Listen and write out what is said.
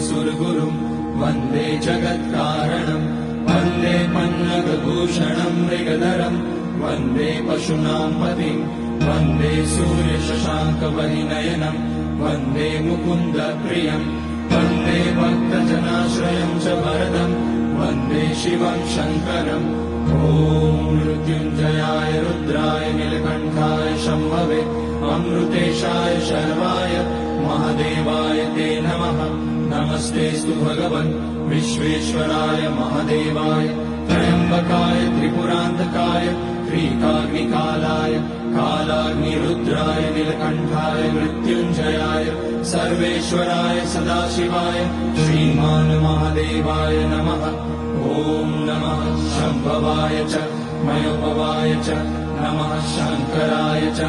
सुरगुरुं वन्दे जगत्कारणं वन्दे पन्नगभूषणं मृगधरं वन्दे पशूनां पतिं वन्दे सूर्यशशाङ्कवलिनयनं वन्दे मुकुन्दप्रियं वन्दे भक्तजनाश्रयं च वरदं वन्दे शिवं शङ्करम् ॐ मृत्युञ्जयाय रुद्राय नीलकण्ठाय शम्भवे अमृतेशाय शर्वाय महादेवाय ते नमः। नमस्तेऽस्तु भगवन् विश्वेश्वराय महादेवाय त्र्यम्बकाय त्रिपुरान्तकाय त्रिकाग्निकालाय कालाग्निरुद्राय नीलकण्ठाय मृत्युञ्जयाय सर्वेश्वराय सदाशिवाय श्रीमान् महादेवाय नमः। ॐ नमः शम्भवाय च मयोभवाय च नमः शङ्कराय च।